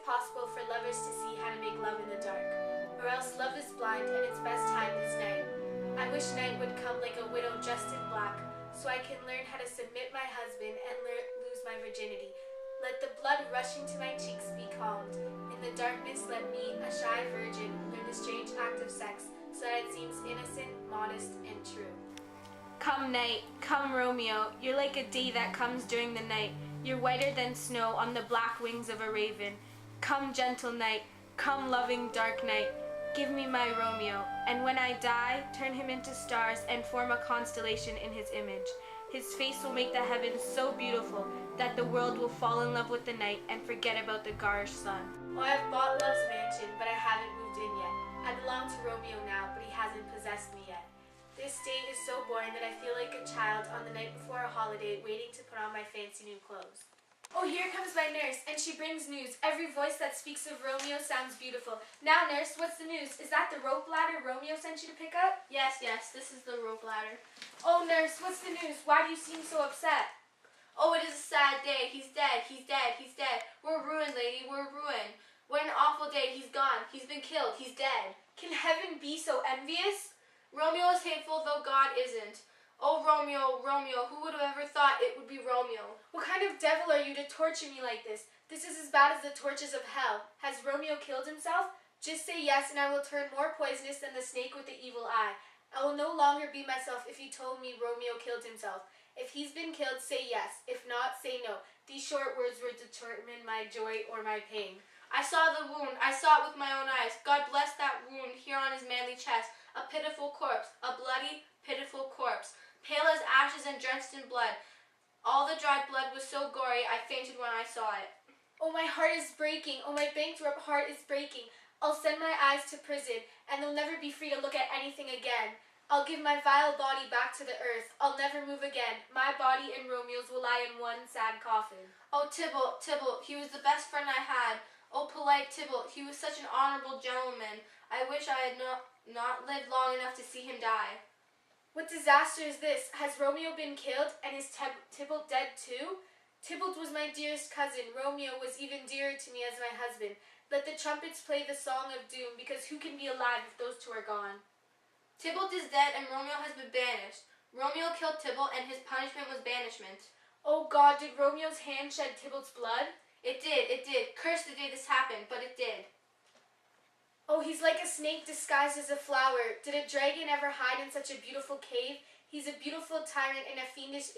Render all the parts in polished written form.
it possible for lovers to see how to make love in the dark? Or else love is blind and its best time is night. I wish night would come like a widow dressed in black, so I can learn how to submit my husband and lose my virginity. Let the blood rushing to my cheeks be calmed. In the darkness let me, a shy virgin, learn the strange act of sex, so that it seems innocent, modest, and true. Come night, come Romeo, you're like a day that comes during the night. You're whiter than snow on the black wings of a raven. Come gentle night, come loving dark night, give me my Romeo, and when I die, turn him into stars and form a constellation in his image. His face will make the heavens so beautiful that the world will fall in love with the night and forget about the garish sun. Oh, I've bought love's mansion, but I haven't moved in yet. I belong to Romeo now, but he hasn't possessed me yet. This day is so boring that I feel like a child on the night before a holiday waiting to put on my fancy new clothes. Oh, here comes my nurse, and she brings news. Every voice that speaks of Romeo sounds beautiful. Now, nurse, what's the news? Is that the rope ladder Romeo sent you to pick up? Yes, this is the rope ladder. Oh, nurse, what's the news? Why do you seem so upset? Oh, it is a sad day. He's dead, he's dead, he's dead. We're ruined, lady, we're ruined. What an awful day. He's gone. He's been killed. He's dead. Can heaven be so envious? Romeo is hateful, though God isn't. Oh, Romeo, Romeo, who would have ever thought it would be Romeo? What kind of devil are you to torture me like this? This is as bad as the torches of hell. Has Romeo killed himself? Just say yes, and I will turn more poisonous than the snake with the evil eye. I will no longer be myself if you told me Romeo killed himself. If he's been killed, say yes. If not, say no. These short words will determine my joy or my pain. I saw the wound. I saw it with my own eyes. God bless that wound here on his manly chest. A pitiful corpse. A bloody, pitiful corpse. Pale as ashes and drenched in blood. All the dried blood was so gory, I fainted when I saw it. Oh, my heart is breaking. Oh, my bankrupt heart is breaking. I'll send my eyes to prison, and they'll never be free to look at anything again. I'll give my vile body back to the earth. I'll never move again. My body and Romeo's will lie in one sad coffin. Oh, Tybalt, Tybalt, he was the best friend I had. Oh, polite Tybalt, he was such an honorable gentleman. I wish I had not lived long enough to see him die. What disaster is this? Has Romeo been killed, and is Tybalt dead too? Tybalt was my dearest cousin. Romeo was even dearer to me as my husband. Let the trumpets play the song of doom, because who can be alive if those two are gone? Tybalt is dead, and Romeo has been banished. Romeo killed Tybalt, and his punishment was banishment. Oh God, did Romeo's hand shed Tybalt's blood? It did. Curse the day this happened, but it did. Oh, he's like a snake disguised as a flower. Did a dragon ever hide in such a beautiful cave? He's a beautiful tyrant and a fiendish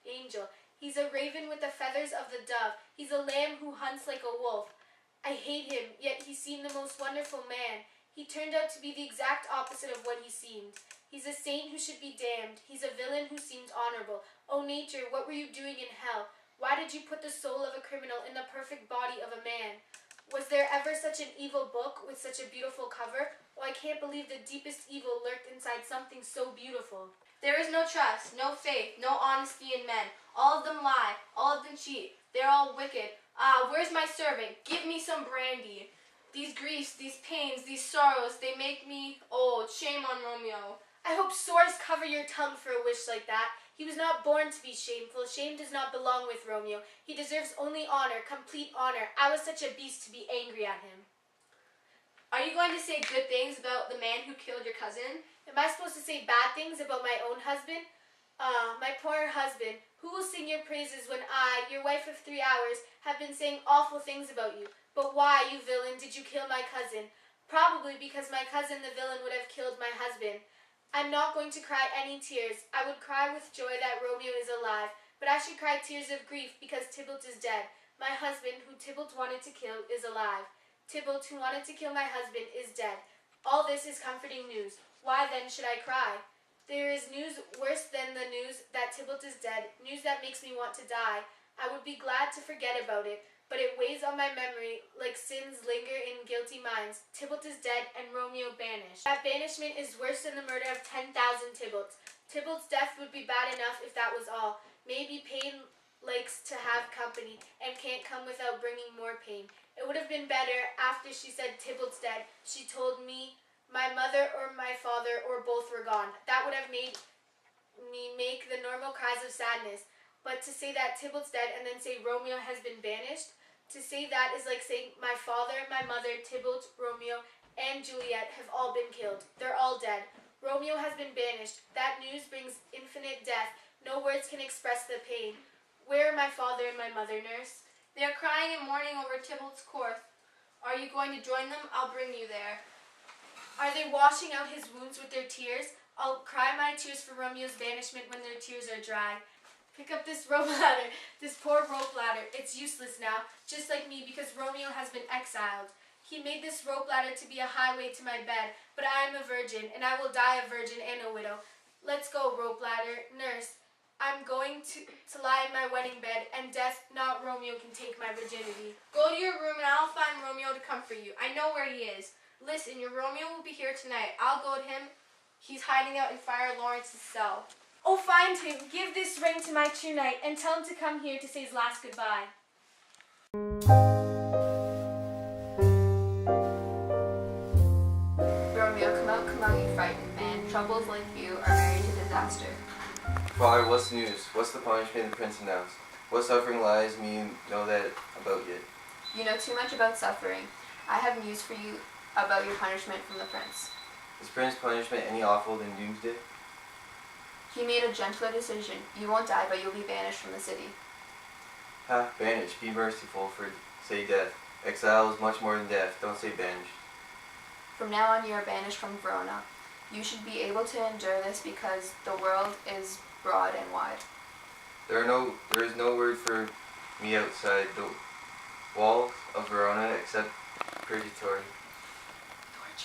angel. He's a raven with the feathers of the dove. He's a lamb who hunts like a wolf. I hate him, yet he seemed the most wonderful man. He turned out to be the exact opposite of what he seemed. He's a saint who should be damned. He's a villain who seems honorable. Oh, nature, what were you doing in hell? Why did you put the soul of a criminal in the perfect body of a man? Was there ever such an evil book with such a beautiful cover? Oh, I can't believe the deepest evil lurked inside something so beautiful. There is no trust, no faith, no honesty in men. All of them lie, all of them cheat. They're all wicked. Ah, where's my servant? Give me some brandy. These griefs, these pains, these sorrows, they make me old. Shame on Romeo. I hope swords cover your tongue for a wish like that. He was not born to be shameful. Shame does not belong with Romeo. He deserves only honor, complete honor. I was such a beast to be angry at him. Are you going to say good things about the man who killed your cousin? Am I supposed to say bad things about my own husband? My poor husband. Who will sing your praises when I, your wife of 3 hours, have been saying awful things about you? But why, you villain, did you kill my cousin? Probably because my cousin, the villain, would have killed my husband. I'm not going to cry any tears. I would cry with joy that Romeo is alive, but I should cry tears of grief because Tybalt is dead. My husband, who Tybalt wanted to kill, is alive. Tybalt, who wanted to kill my husband, is dead. All this is comforting news. Why then should I cry? There is news worse than the news that Tybalt is dead, news that makes me want to die. I would be glad to forget about it, but it weighs on my memory like sins linger in guilty minds. Tybalt is dead and Romeo banished. That banishment is worse than the murder of 10,000 Tybalts. Tybalt's death would be bad enough if that was all. Maybe pain likes to have company and can't come without bringing more pain. It would have been better after she said Tybalt's dead. She told me my mother or my father or both were gone. That would have made me make the normal cries of sadness. But to say that Tybalt's dead and then say Romeo has been banished, To say that is like saying my father, my mother, Tybalt, Romeo, and Juliet have all been killed. They're all dead. Romeo has been banished. That news brings infinite death. No words can express the pain. Where are my father and my mother, nurse? They are crying and mourning over Tybalt's corpse. Are you going to join them? I'll bring you there. Are they washing out his wounds with their tears? I'll cry my tears for Romeo's banishment when their tears are dry. Pick up this rope ladder, this poor rope ladder. It's useless now, just like me, because Romeo has been exiled. He made this rope ladder to be a highway to my bed, but I am a virgin, and I will die a virgin and a widow. Let's go, rope ladder. Nurse, I'm going to lie in my wedding bed, and death, not Romeo, can take my virginity. Go to your room and I'll find Romeo to comfort you. I know where he is. Listen, your Romeo will be here tonight. I'll go to him. He's hiding out in Friar Lawrence's cell. Oh, find him. Give this ring to my true knight, and tell him to come here to say his last goodbye. Romeo, come out, you frightened man. Troubles like you are married to disaster. Father, what's the news? What's the punishment the prince announced? What suffering lies me know that about yet? You know too much about suffering. I have news for you about your punishment from the prince. Is prince punishment any awful than doomsday? He made a gentler decision. You won't die, but you'll be banished from the city. Ha, banished. Be merciful, for say death. Exile is much more than death. Don't say banished. From now on, you are banished from Verona. You should be able to endure this because the world is broad and wide. There is no word for me outside the walls of Verona except purgatory,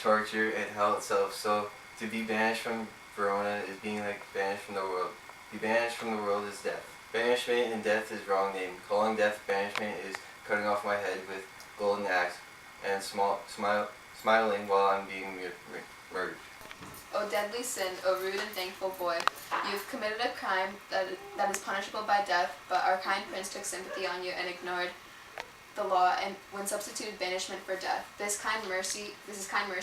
torture, and hell itself. So to be banished from Verona is being like banished from the world. Be banished from the world is death. Banishment and death is wrong name. Calling death banishment is cutting off my head with golden axe and smiling while I'm being murdered. O deadly sin, O rude and thankful boy, you have committed a crime that is punishable by death, but our kind prince took sympathy on you and ignored the law and when substituted banishment for death. This is kind mercy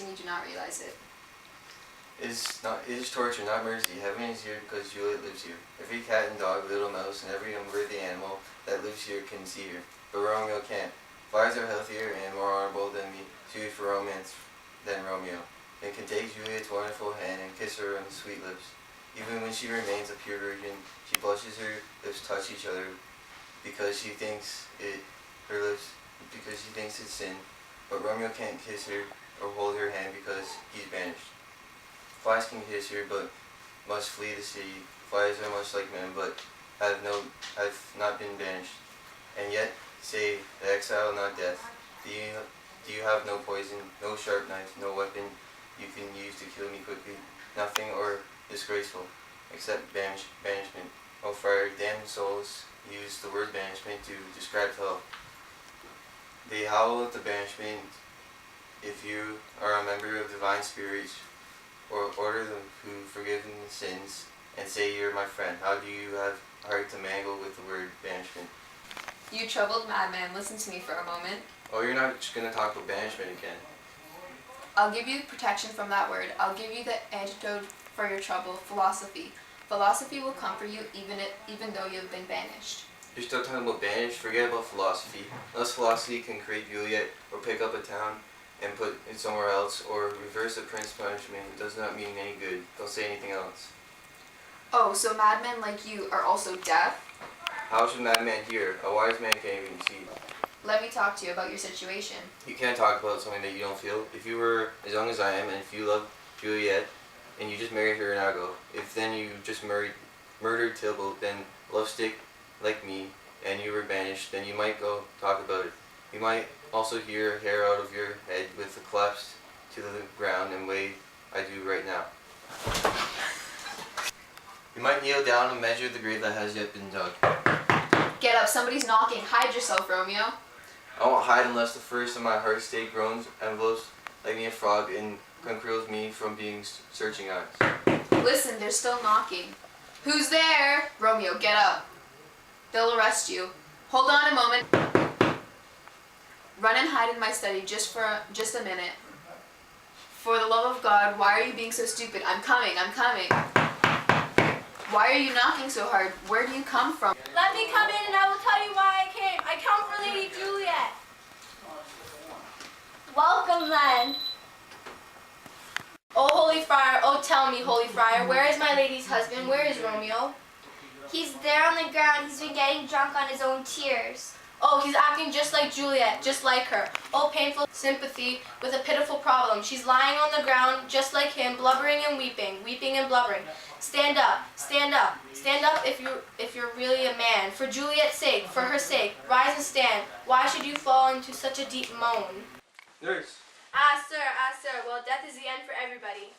and you do not realize it. It is torture, not mercy. Heaven is here because Juliet lives here. Every cat and dog, little mouse, and every unworthy animal that lives here can see her, but Romeo can't. Flies are healthier and more honorable than me, suited for romance than Romeo, and can take Juliet's wonderful hand and kiss her on the sweet lips. Even when she remains a pure virgin, she blushes, her lips touch each other because she thinks it's sin. But Romeo can't kiss her or hold her hand because he's banished. Flies can kiss her, but must flee the city. Flies are much like men, but have not been banished, and yet say the exile, not death. Do you have no poison, no sharp knife, no weapon you can use to kill me quickly? Nothing or disgraceful, except banishment. O friar, damned souls use the word banishment to describe hell. They howl at the banishment. If you are a member of divine spirits, or order them who forgiven sins, and say you're my friend, how do you have heart to mangle with the word banishment? You troubled madman, listen to me for a moment. Oh, you're not just going to talk about banishment again. I'll give you protection from that word. I'll give you the antidote for your trouble, philosophy. Philosophy will comfort you even though you've been banished. You're still talking about banished? Forget about philosophy. Unless philosophy can create Juliet, or pick up a town and put it somewhere else, or reverse the prince's punishment, it does not mean any good. Don't say anything else. Oh, so madmen like you are also deaf? How should madman hear? A wise man can't even see. Let me talk to you about your situation. You can't talk about something that you don't feel. If you were as young as I am, and if you love Juliet, and you just married her an hour ago, if then you just murdered Tybalt, then love stick like me, and you were banished, then you might go talk about it. You might also hear hair out of your head with the collapse to the ground in way I do right now. You might kneel down and measure the grave that has yet been dug. Get up, somebody's knocking. Hide yourself, Romeo. I won't hide unless the first of my heart stake groans, envelopes like me a frog, and conceals me from being searching eyes. Listen, they're still knocking. Who's there? Romeo, get up. They'll arrest you. Hold on a moment. Run and hide in my study just a minute. For the love of God, why are you being so stupid? I'm coming. Why are you knocking so hard? Where do you come from? Let me come in and I will tell you why I came. I come for Lady Juliet. Welcome then. Oh, Holy Friar, oh tell me, Holy Friar, where is my lady's husband? Where is Romeo? He's there on the ground. He's been getting drunk on his own tears. Oh, he's acting just like Juliet, just like her. Oh, painful sympathy with a pitiful problem. She's lying on the ground just like him, blubbering and weeping, weeping and blubbering. Stand up, stand up, stand up if you're really a man. For Juliet's sake, for her sake, rise and stand. Why should you fall into such a deep moan? Nurse, Ah, sir, well, death is the end for everybody.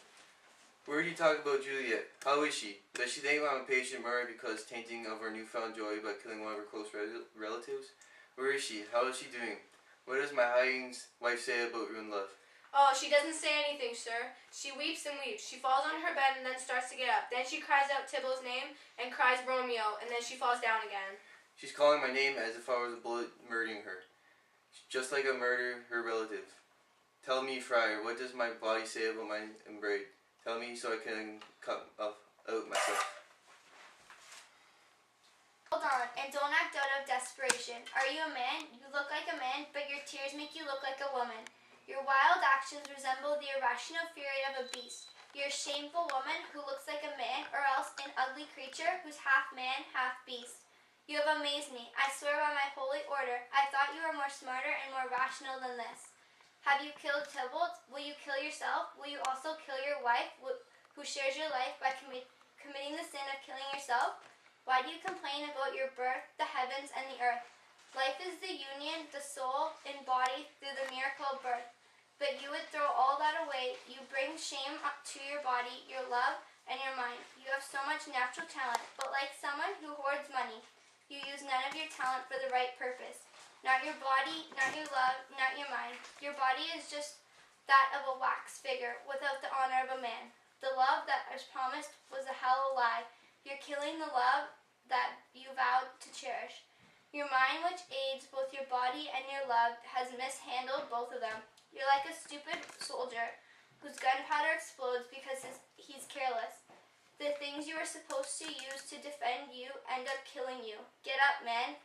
where are you talking about Juliet? How is she? Does she think I'm a patient murder because tainting of her newfound joy by killing one of her close relatives? Where is she? How is she doing? What does my hiding wife say about ruined love? Oh, she doesn't say anything, sir. She weeps and weeps. She falls on her bed and then starts to get up. Then she cries out Tybalt's name and cries Romeo, and then she falls down again. She's calling my name as if I was a bullet murdering her. Just like I murder her relative. Tell me, Friar, what does my body say about my embrace? Tell me so I can cut out myself. Hold on, and don't act out of desperation. Are you a man? You look like a man, but your tears make you look like a woman. Your wild actions resemble the irrational fury of a beast. You're a shameful woman who looks like a man, or else an ugly creature who's half man, half beast. You have amazed me. I swear by my holy order, I thought you were more smarter and more rational than this. Have you killed Tybalt? Will you kill yourself? Will you also kill your wife, who shares your life by committing the sin of killing yourself? Why do you complain about your birth, the heavens, and the earth? Life is the union, the soul and body through the miracle of birth. But you would throw all that away. You bring shame to your body, your love, and your mind. You have so much natural talent, but like someone who hoards money, you use none of your talent for the right purpose. Not your body, not your love, not your mind. Your body is just that of a wax figure without the honor of a man. The love that was promised was a hollow lie. You're killing the love that you vowed to cherish. Your mind, which aids both your body and your love, has mishandled both of them. You're like a stupid soldier whose gunpowder explodes because he's careless. The things you were supposed to use to defend you end up killing you. Get up, man.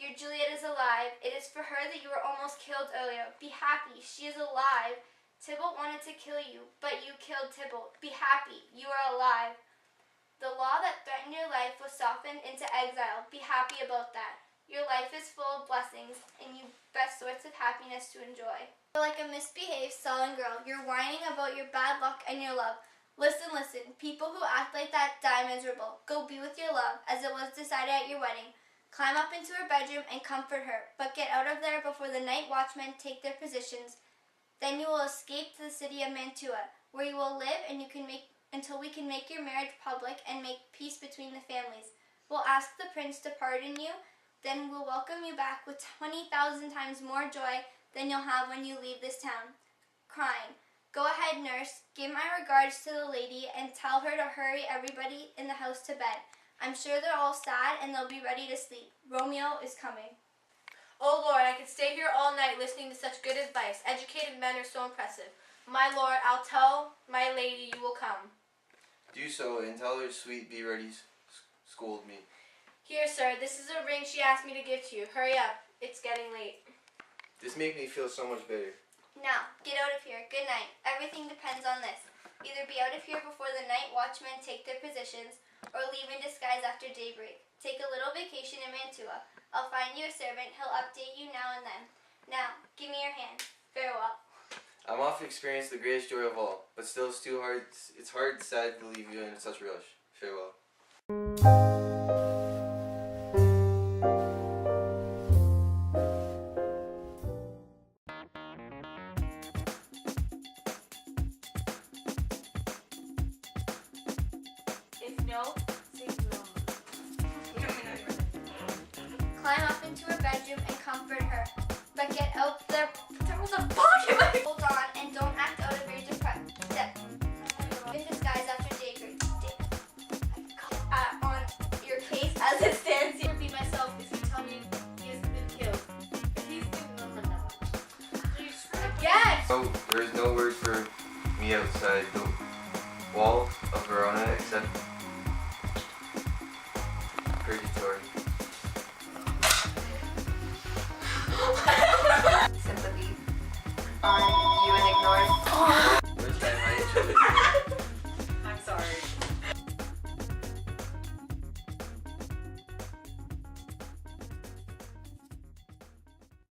Your Juliet is alive. It is for her that you were almost killed earlier. Be happy. She is alive. Tybalt wanted to kill you, but you killed Tybalt. Be happy. You are alive. The law that threatened your life was softened into exile. Be happy about that. Your life is full of blessings, and you best sorts of happiness to enjoy. You're like a misbehaved, sullen girl. You're whining about your bad luck and your love. Listen, listen. People who act like that die miserable. Go be with your love, as it was decided at your wedding. Climb up into her bedroom and comfort her, but get out of there before the night watchmen take their positions. Then you will escape to the city of Mantua, where you will live and until we can make your marriage public and make peace between the families. We'll ask the prince to pardon you, then we'll welcome you back with 20,000 times more joy than you'll have when you leave this town. Crying. Go ahead, nurse. Give my regards to the lady and tell her to hurry everybody in the house to bed. I'm sure they're all sad and they'll be ready to sleep. Romeo is coming. Oh Lord, I could stay here all night listening to such good advice. Educated men are so impressive. My Lord, I'll tell my lady you will come. Do so, and tell her sweet be ready scold me. Here, sir, this is a ring she asked me to give to you. Hurry up. It's getting late. This makes me feel so much better. Now, get out of here. Good night. Everything depends on this. Either be out of here before the night watchmen take their positions, or leave in disguise after daybreak. Take a little vacation in Mantua. I'll find you a servant. He'll update you now and then. Now, give me your hand. Farewell. I'm off to experience the greatest joy of all, but still it's too hard. It's hard, sad to leave you in such a rush. Farewell. If no, say no. Climb up into her bedroom and comfort her. But get out there. There was a bug in my... Hold on and don't act out of your depression. In disguise after daybreak. On your case as it stands here. Be myself if you tell me he has been killed. If he's been please again. No, there is no word for me outside the wall of Verona except purgatory. Sympathy. On you and ignored.